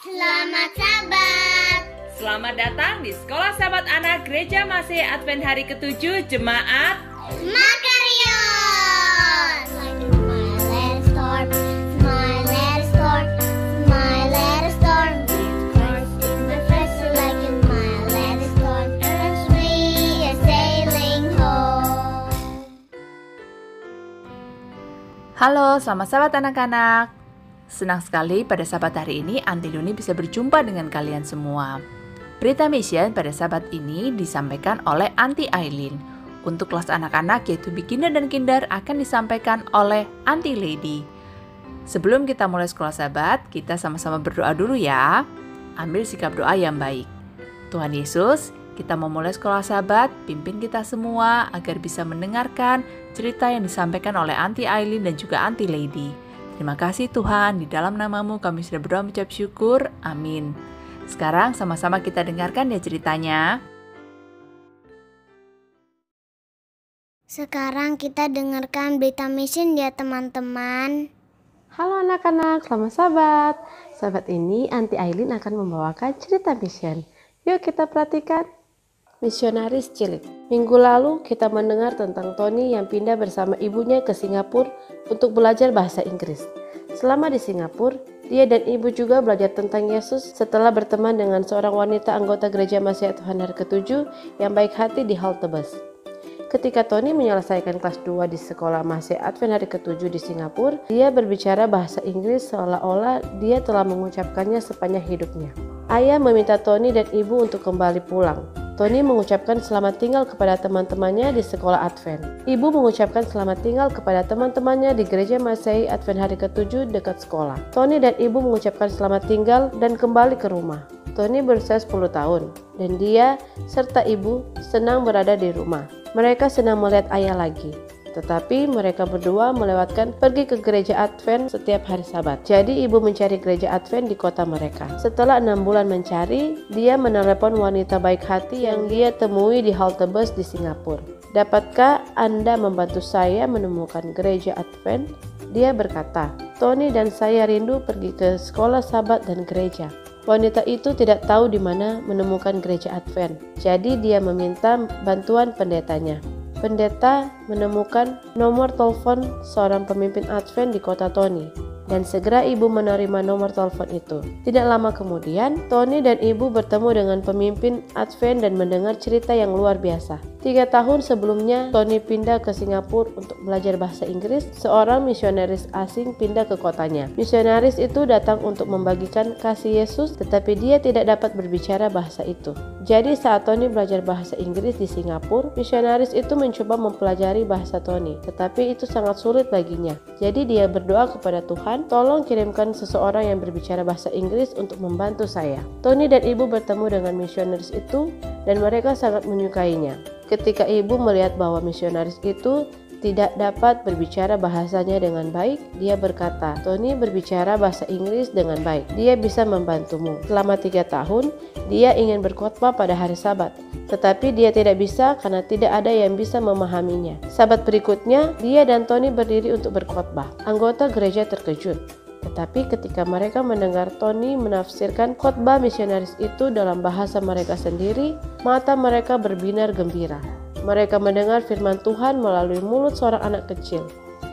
Selamat Sabat. Selamat datang di Sekolah Sahabat Anak Gereja Masih Advent hari ke-7 Jemaat Makarios. My little storm, my little storm, my little storm. Christ is my friend, so like in my little storm, and we are sailing home. Halo, selamat sahabat anak-anak. Senang sekali pada sahabat hari ini Aunty Luni bisa berjumpa dengan kalian semua. Berita mission pada sahabat ini disampaikan oleh Aunty Aileen. Untuk kelas anak-anak yaitu beginner dan kinder akan disampaikan oleh Aunty Lady. Sebelum kita mulai sekolah sahabat, kita sama-sama berdoa dulu ya. Ambil sikap doa yang baik. Tuhan Yesus, kita mau mulai sekolah sahabat, pimpin kita semua agar bisa mendengarkan cerita yang disampaikan oleh Aunty Aileen dan juga Aunty Lady. Terima kasih Tuhan, di dalam namamu kami sudah berdoa mengucap syukur, amin. Sekarang sama-sama kita dengarkan ya ceritanya. Sekarang kita dengarkan berita mission ya teman-teman. Halo anak-anak, selamat sahabat. Sahabat ini Aunty Aileen akan membawakan cerita mission. Yuk kita perhatikan. Misionaris cilik. Minggu lalu kita mendengar tentang Tony yang pindah bersama ibunya ke Singapura untuk belajar bahasa Inggris. Selama di Singapura, dia dan ibu juga belajar tentang Yesus setelah berteman dengan seorang wanita anggota gereja Masih Tuhan hari ke-7 yang baik hati di halte bus. Ketika Tony menyelesaikan kelas 2 di sekolah Masih Advent hari ke-7 di Singapura, dia berbicara bahasa Inggris seolah-olah dia telah mengucapkannya sepanjang hidupnya. Ayah meminta Tony dan ibu untuk kembali pulang. Tony mengucapkan selamat tinggal kepada teman-temannya di sekolah Advent. Ibu mengucapkan selamat tinggal kepada teman-temannya di gereja Masih Advent hari ke-7 dekat sekolah. Tony dan ibu mengucapkan selamat tinggal dan kembali ke rumah. Tony berusia 10 tahun dan dia serta ibu senang berada di rumah. Mereka senang melihat ayah lagi. Tetapi mereka berdua melewatkan pergi ke gereja Advent setiap hari Sabat. Jadi ibu mencari gereja Advent di kota mereka. Setelah 6 bulan mencari, dia menelepon wanita baik hati yang dia temui di halte bus di Singapura. Dapatkah Anda membantu saya menemukan gereja Advent? Dia berkata, Tony dan saya rindu pergi ke sekolah Sabat dan gereja. Wanita itu tidak tahu di mana menemukan gereja Advent. Jadi dia meminta bantuan pendetanya. Pendeta menemukan nomor telepon seorang pemimpin Advent di kota Tony, dan segera ibu menerima nomor telepon itu. Tidak lama kemudian, Tony dan ibu bertemu dengan pemimpin Advent dan mendengar cerita yang luar biasa. 3 tahun sebelumnya, Tony pindah ke Singapura untuk belajar bahasa Inggris. Seorang misionaris asing pindah ke kotanya. Misionaris itu datang untuk membagikan kasih Yesus, tetapi dia tidak dapat berbicara bahasa itu. Jadi saat Tony belajar bahasa Inggris di Singapura, misionaris itu mencoba mempelajari bahasa Tony, tetapi itu sangat sulit baginya. Jadi dia berdoa kepada Tuhan, tolong kirimkan seseorang yang berbicara bahasa Inggris untuk membantu saya. Tony dan ibu bertemu dengan misionaris itu dan mereka sangat menyukainya. Ketika ibu melihat bahwa misionaris itu tidak dapat berbicara bahasanya dengan baik, dia berkata, Tony berbicara bahasa Inggris dengan baik. Dia bisa membantumu. Selama 3 tahun, dia ingin berkhotbah pada hari Sabat. Tetapi dia tidak bisa karena tidak ada yang bisa memahaminya. Sabat berikutnya, dia dan Tony berdiri untuk berkhotbah. Anggota gereja terkejut. Tetapi ketika mereka mendengar Tony menafsirkan khotbah misionaris itu dalam bahasa mereka sendiri, mata mereka berbinar gembira. Mereka mendengar firman Tuhan melalui mulut seorang anak kecil.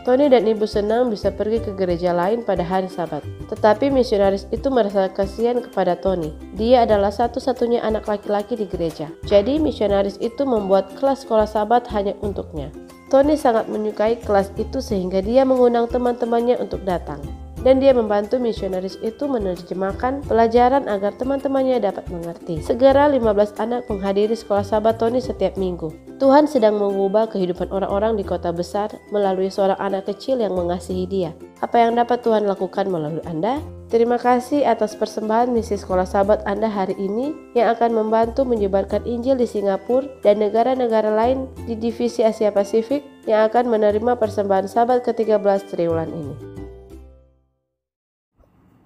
Tony dan ibu senang bisa pergi ke gereja lain pada hari Sabat. Tetapi misionaris itu merasa kasihan kepada Tony. Dia adalah satu-satunya anak laki-laki di gereja. Jadi misionaris itu membuat kelas sekolah Sabat hanya untuknya. Tony sangat menyukai kelas itu sehingga dia mengundang teman-temannya untuk datang. Dan dia membantu misionaris itu menerjemahkan pelajaran agar teman-temannya dapat mengerti. Segera 15 anak menghadiri sekolah Sabat Tony setiap minggu. Tuhan sedang mengubah kehidupan orang-orang di kota besar melalui seorang anak kecil yang mengasihi dia. Apa yang dapat Tuhan lakukan melalui Anda? Terima kasih atas persembahan misi sekolah Sabat Anda hari ini yang akan membantu menyebarkan Injil di Singapura dan negara-negara lain di divisi Asia Pasifik yang akan menerima persembahan Sabat ke-13 triwulan ini.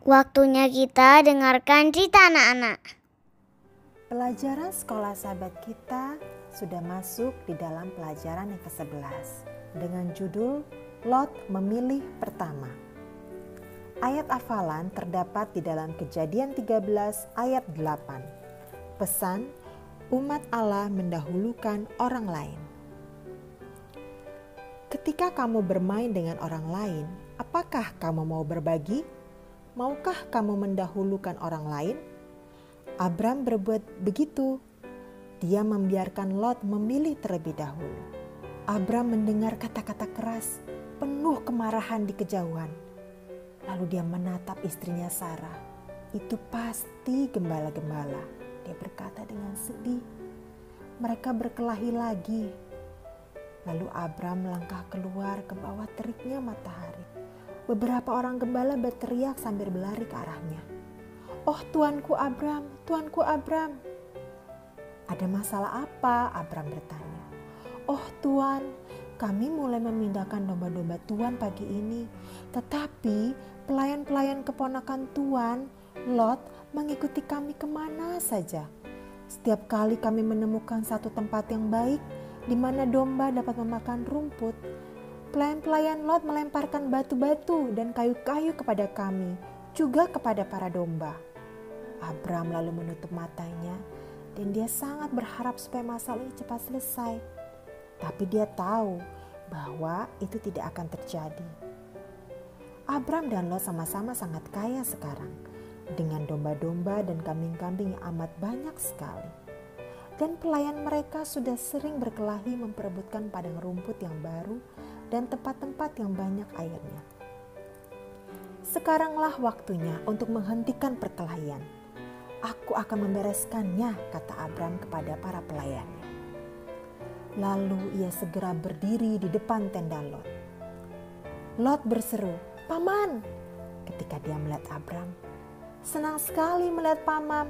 Waktunya kita dengarkan cerita anak-anak. Pelajaran sekolah sahabat kita sudah masuk di dalam pelajaran yang ke-11 dengan judul Lot memilih pertama. Ayat hafalan terdapat di dalam Kejadian 13 ayat 8. Pesan, umat Allah mendahulukan orang lain. Ketika kamu bermain dengan orang lain, apakah kamu mau berbagi? Maukah kamu mendahulukan orang lain? Abram berbuat begitu. Dia membiarkan Lot memilih terlebih dahulu. Abram mendengar kata-kata keras, penuh kemarahan di kejauhan. Lalu dia menatap istrinya Sarah. Itu pasti gembala-gembala. Dia berkata dengan sedih. Mereka berkelahi lagi. Lalu Abram melangkah keluar ke bawah teriknya matahari. Beberapa orang gembala berteriak sambil berlari ke arahnya. "Oh tuanku Abram, tuanku Abram." "Ada masalah apa?" Abram bertanya. "Oh Tuan, kami mulai memindahkan domba-domba Tuan pagi ini. Tetapi pelayan-pelayan keponakan Tuan, Lot, mengikuti kami kemana saja. Setiap kali kami menemukan satu tempat yang baik, di mana domba dapat memakan rumput, pelayan-pelayan Lot melemparkan batu-batu dan kayu-kayu kepada kami, juga kepada para domba." Abram lalu menutup matanya dan dia sangat berharap supaya masalah ini cepat selesai. Tapi dia tahu bahwa itu tidak akan terjadi. Abram dan Lot sama-sama sangat kaya sekarang, dengan domba-domba dan kambing-kambing yang amat banyak sekali. Dan pelayan mereka sudah sering berkelahi memperebutkan padang rumput yang baru dan tempat-tempat yang banyak airnya. Sekaranglah waktunya untuk menghentikan perkelahian. Aku akan membereskannya, kata Abram kepada para pelayannya. Lalu ia segera berdiri di depan tenda Lot. Lot berseru, "Paman!" ketika dia melihat Abram. "Senang sekali melihat paman.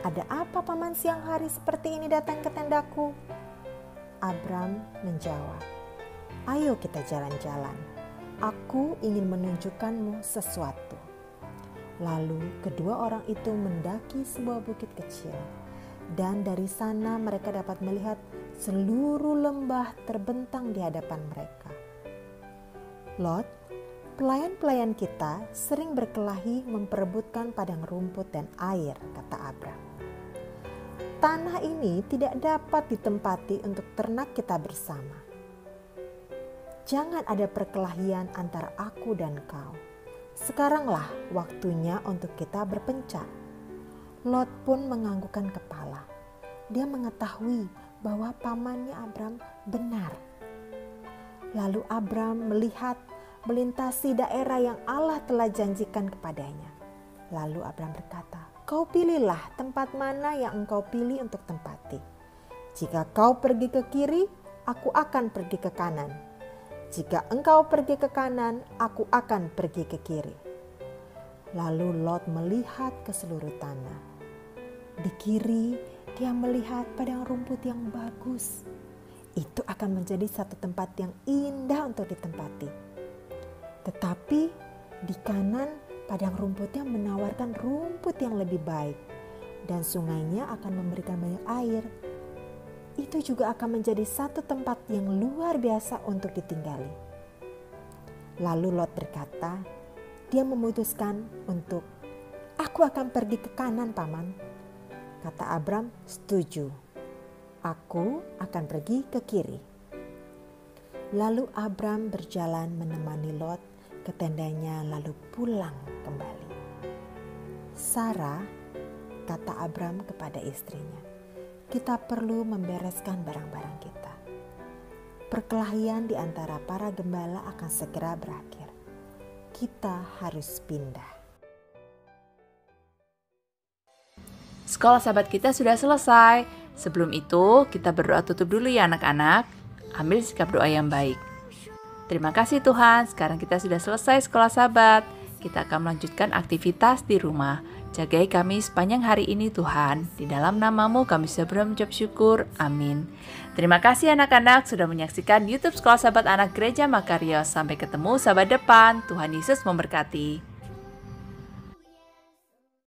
Ada apa paman siang hari seperti ini datang ke tendaku?" Abram menjawab, "Ayo kita jalan-jalan. Aku ingin menunjukkanmu sesuatu." Lalu kedua orang itu mendaki sebuah bukit kecil. Dan dari sana mereka dapat melihat seluruh lembah terbentang di hadapan mereka. "Lot, pelayan-pelayan kita sering berkelahi memperebutkan padang rumput dan air," kata Abram. "Tanah ini tidak dapat ditempati untuk ternak kita bersama. Jangan ada perkelahian antara aku dan kau. Sekaranglah waktunya untuk kita berpencar." Lot pun menganggukkan kepala. Dia mengetahui bahwa pamannya Abram benar. Lalu Abram melihat melintasi daerah yang Allah telah janjikan kepadanya. Lalu Abram berkata, "Kau pilihlah tempat mana yang engkau pilih untuk tempati. Jika kau pergi ke kiri, aku akan pergi ke kanan. Jika engkau pergi ke kanan, aku akan pergi ke kiri." Lalu Lot melihat ke seluruh tanah. Di kiri dia melihat padang rumput yang bagus. Itu akan menjadi satu tempat yang indah untuk ditempati. Tetapi di kanan padang rumputnya menawarkan rumput yang lebih baik. Dan sungainya akan memberikan banyak air. Itu juga akan menjadi satu tempat yang luar biasa untuk ditinggali. Lalu Lot berkata, dia memutuskan untuk, "Aku akan pergi ke kanan, paman." Kata Abram, "Setuju. Aku akan pergi ke kiri." Lalu Abram berjalan menemani Lot ke tendanya lalu pulang kembali. "Sarah," kata Abram kepada istrinya, "kita perlu membereskan barang-barang kita. Perkelahian di antara para gembala akan segera berakhir. Kita harus pindah." Sekolah sahabat kita sudah selesai. Sebelum itu, kita berdoa tutup dulu ya anak-anak. Ambil sikap doa yang baik. Terima kasih Tuhan, sekarang kita sudah selesai sekolah sahabat. Kita akan melanjutkan aktivitas di rumah. Jagai kami sepanjang hari ini Tuhan. Di dalam nama-Mu kami sudah mengucap syukur. Amin. Terima kasih anak-anak sudah menyaksikan YouTube Sekolah Sahabat Anak Gereja Makarios. Sampai ketemu sahabat depan. Tuhan Yesus memberkati.